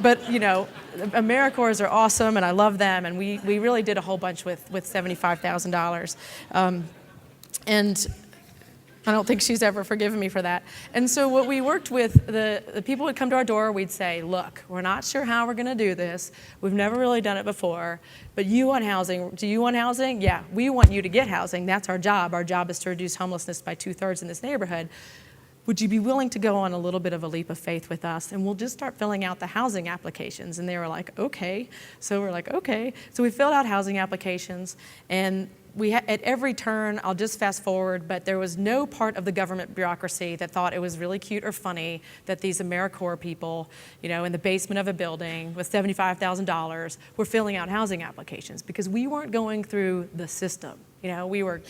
But you know, AmeriCorps are awesome, and I love them, and we really did a whole bunch with $75,000. And I don't think she's ever forgiven me for that. And so what we worked with, the people would come to our door, we'd say, look, we're not sure how we're gonna do this. We've never really done it before, but you want housing. Do you want housing? Yeah, we want you to get housing. That's our job. Our job is to reduce homelessness by 2/3 in this neighborhood. Would you be willing to go on a little bit of a leap of faith with us? And we'll just start filling out the housing applications. And they were like, okay. So we're like, okay. So we filled out housing applications, and at every turn, I'll just fast forward, but there was no part of the government bureaucracy that thought it was really cute or funny that these AmeriCorps people, you know, in the basement of a building with $75,000 were filling out housing applications, because we weren't going through the system. You know, we were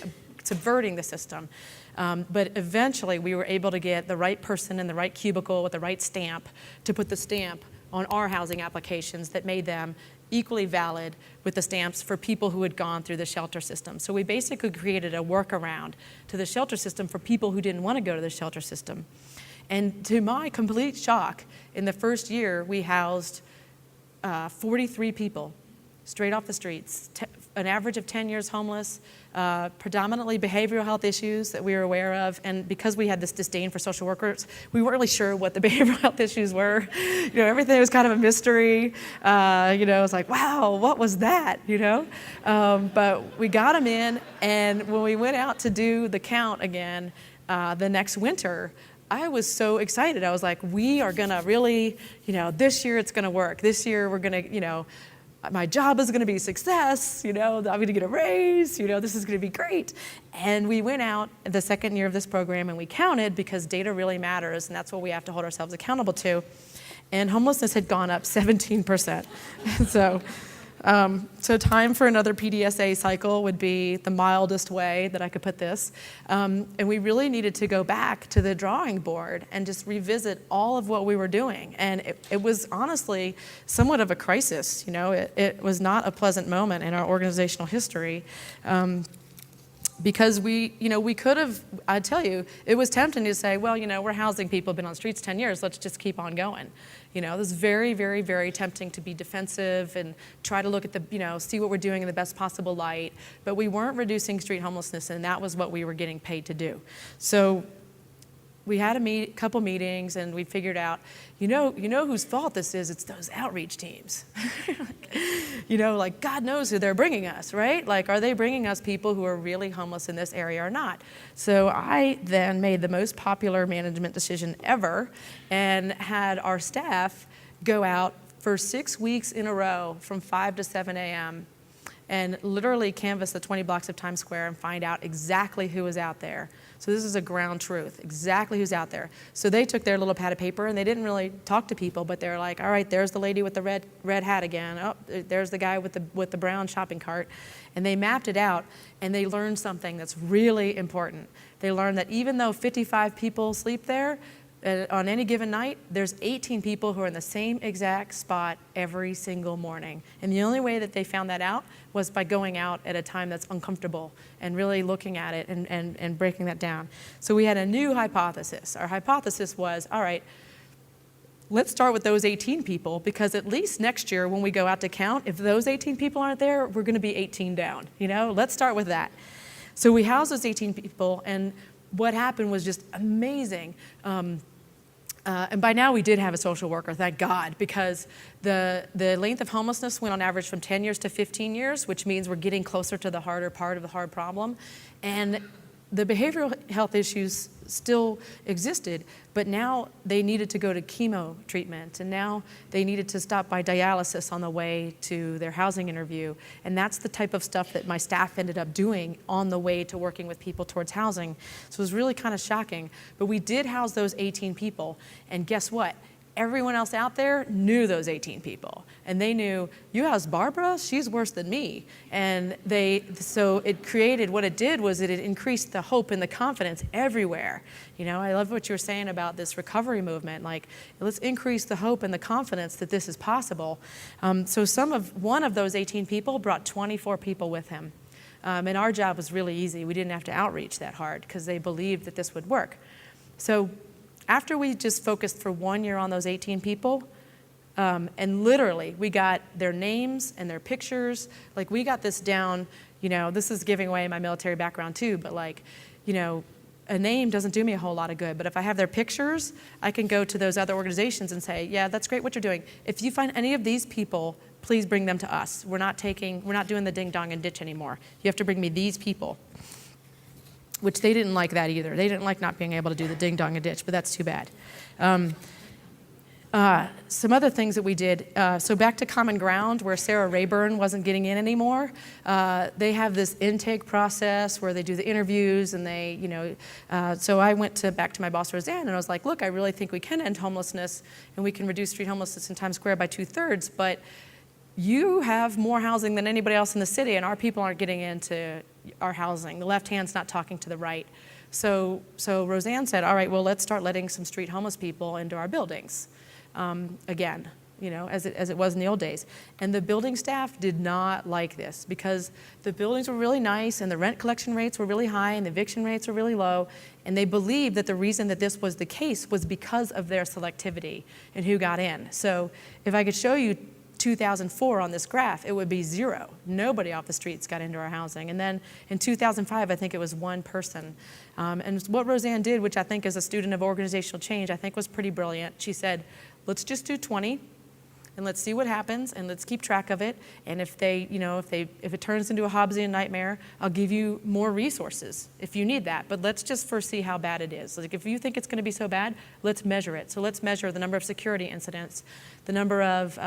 subverting the system. But eventually we were able to get the right person in the right cubicle with the right stamp to put the stamp on our housing applications that made them equally valid with the stamps for people who had gone through the shelter system. So we basically created a workaround to the shelter system for people who didn't want to go to the shelter system. And to my complete shock, in the first year, we housed 43 people straight off the streets, an average of 10 years homeless, predominantly behavioral health issues that we were aware of. And because we had this disdain for social workers, we weren't really sure what the behavioral health issues were. You know, everything was kind of a mystery. You know, it was like, wow, what was that, you know? But we got them in, and when we went out to do the count again the next winter, I was so excited. I was like, we are gonna really, you know, this year it's gonna work. This year we're gonna, you know, my job is going to be a success, you know, I'm going to get a raise, you know, this is going to be great. And we went out the second year of this program and we counted, because data really matters, and that's what we have to hold ourselves accountable to. And homelessness had gone up 17%. So time for another PDSA cycle would be the mildest way that I could put this. And we really needed to go back to the drawing board and just revisit all of what we were doing. And it was honestly somewhat of a crisis. You know, it was not a pleasant moment in our organizational history. Because we could have, I tell you, it was tempting to say, well, you know, we're housing people, been on the streets 10 years, let's just keep on going. You know, it was very, very, very tempting to be defensive and try to look at the, you know, see what we're doing in the best possible light. But we weren't reducing street homelessness, and that was what we were getting paid to do. So we had a couple meetings, and we figured out, you know whose fault this is? It's those outreach teams. You know, like, God knows who they're bringing us, right? Like, are they bringing us people who are really homeless in this area or not? So I then made the most popular management decision ever and had our staff go out for 6 weeks in a row from 5 to 7 a.m. and literally canvass the 20 blocks of Times Square and find out exactly who was out there. So this is a ground truth, exactly who's out there. So they took their little pad of paper, and they didn't really talk to people, but they're like, all right, there's the lady with the red hat again. Oh, there's the guy with the brown shopping cart. And they mapped it out, and they learned something that's really important. They learned that even though 55 people sleep there, on any given night, there's 18 people who are in the same exact spot every single morning. And the only way that they found that out was by going out at a time that's uncomfortable and really looking at it and breaking that down. So we had a new hypothesis. Our hypothesis was, all right, let's start with those 18 people, because at least next year when we go out to count, if those 18 people aren't there, we're gonna be 18 down. You know, let's start with that. So we housed those 18 people, and what happened was just amazing. And by now we did have a social worker, thank God, because the length of homelessness went on average from 10 years to 15 years, which means we're getting closer to the harder part of the hard problem. And the behavioral health issues still existed, but now they needed to go to chemo treatment, and now they needed to stop by dialysis on the way to their housing interview. And that's the type of stuff that my staff ended up doing on the way to working with people towards housing. So it was really kind of shocking. But we did house those 18 people, and guess what? Everyone else out there knew those 18 people. And they knew, you house Barbara? She's worse than me. And so it created, what it did was it increased the hope and the confidence everywhere. You know, I love what you were saying about this recovery movement. Like, let's increase the hope and the confidence that this is possible. So one of those 18 people brought 24 people with him. And our job was really easy. We didn't have to outreach that hard because they believed that this would work. So after we just focused for 1 year on those 18 people, and literally we got their names and their pictures. Like, we got this down, this is giving away my military background too, but like, a name doesn't do me a whole lot of good, but if I have their pictures, I can go to those other organizations and say, yeah, that's great what you're doing. If you find any of these people, please bring them to us. We're not doing the ding dong and ditch anymore. You have to bring me these people. Which they didn't like that either. They didn't like not being able to do the ding dong and ditch, but that's too bad. Some other things that we did, so back to Common Ground, where Sarah Rayburn wasn't getting in anymore. They have this intake process where they do the interviews, and so I went back to my boss Roseanne, and I was like, look, I really think we can end homelessness, and we can reduce street homelessness in Times Square by 2/3, but you have more housing than anybody else in the city, and our people aren't getting into our housing. The left hand's not talking to the right. So Roseanne said, all right, well, let's start letting some street homeless people into our buildings again, as it was in the old days. And the building staff did not like this because the buildings were really nice and the rent collection rates were really high and the eviction rates were really low. And they believed that the reason that this was the case was because of their selectivity and who got in. So if I could show you 2004 on this graph, it would be 0. Nobody off the streets got into our housing. And then in 2005, I think it was 1 person. And what Roseanne did, which I think is a student of organizational change, I think was pretty brilliant. She said, let's just do 20 and let's see what happens and let's keep track of it. And if it turns into a Hobbesian nightmare, I'll give you more resources if you need that. But let's just first see how bad it is. Like, if you think it's going to be so bad, let's measure it. So let's measure the number of security incidents, the number of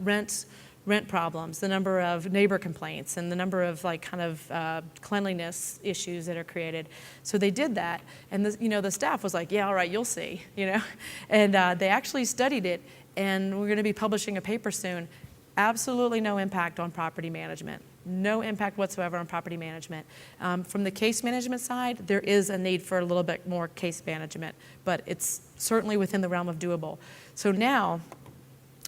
rent problems, the number of neighbor complaints, and the number of cleanliness issues that are created. So they did that, and the staff was like, yeah, all right, you'll see, and they actually studied it, and we're going to be publishing a paper soon. Absolutely no impact on property management. No impact whatsoever on property management. From the case management side, there is a need for a little bit more case management, but it's certainly within the realm of doable. So now,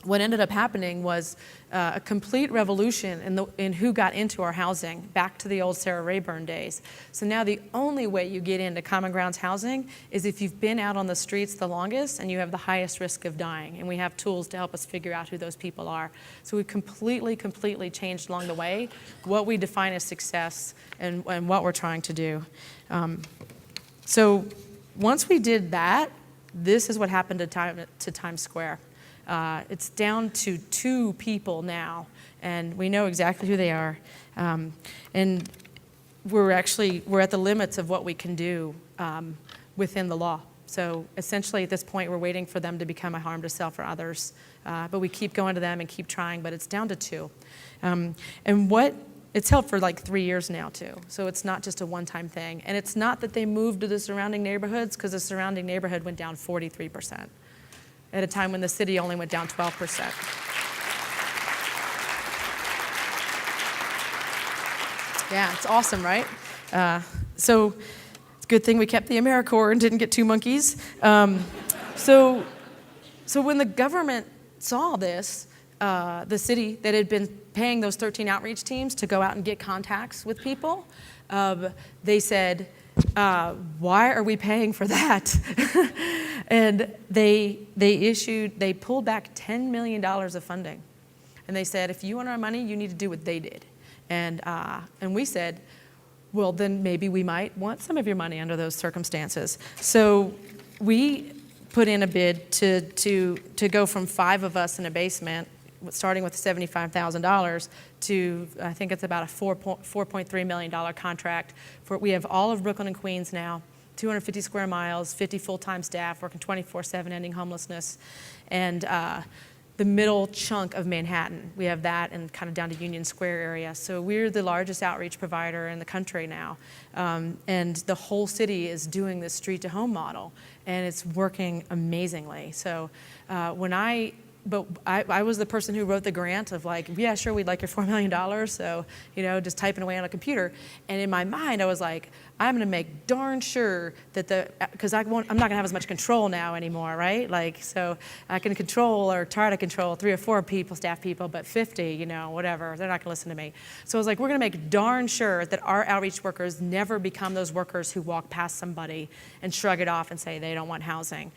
what ended up happening was a complete revolution in who got into our housing, back to the old Sarah Rayburn days. So now the only way you get into Common Ground's housing is if you've been out on the streets the longest and you have the highest risk of dying. And we have tools to help us figure out who those people are. So we've completely changed along the way what we define as success and what we're trying to do. So once we did that, this is what happened to Times Square. It's down to 2 people now, and we know exactly who they are. And we're at the limits of what we can do within the law. So essentially at this point, we're waiting for them to become a harm to self or others. But we keep going to them and keep trying, but it's down to 2. It's held for like 3 years now too. So it's not just a one-time thing. And it's not that they moved to the surrounding neighborhoods, because the surrounding neighborhood went down 43%. At a time when the city only went down 12%. Yeah, it's awesome, right? So it's a good thing we kept the AmeriCorps and didn't get 2 monkeys. So when the government saw this, the city that had been paying those 13 outreach teams to go out and get contacts with people, they said, why are we paying for that? And they pulled back $10 million of funding. And they said, if you want our money, you need to do what they did. And we said, well, then maybe we might want some of your money under those circumstances. So we put in a bid to go from 5 of us in a basement, starting with $75,000, to I think it's about a $4.3 million contract. We have all of Brooklyn and Queens now, 250 square miles, 50 full-time staff working 24/7, ending homelessness, and the middle chunk of Manhattan. We have that and kind of down to Union Square area. So we're the largest outreach provider in the country now, and the whole city is doing this street-to-home model, and it's working amazingly. So I was the person who wrote the grant of like, yeah, sure, we'd like your $4 million. So, just typing away on a computer. And in my mind, I was like, I'm going to make darn sure that because I'm not going to have as much control now anymore, right? Like, so I can control or try to control 3 or 4 people, staff people, but 50, whatever, they're not going to listen to me. So I was like, we're going to make darn sure that our outreach workers never become those workers who walk past somebody and shrug it off and say they don't want housing.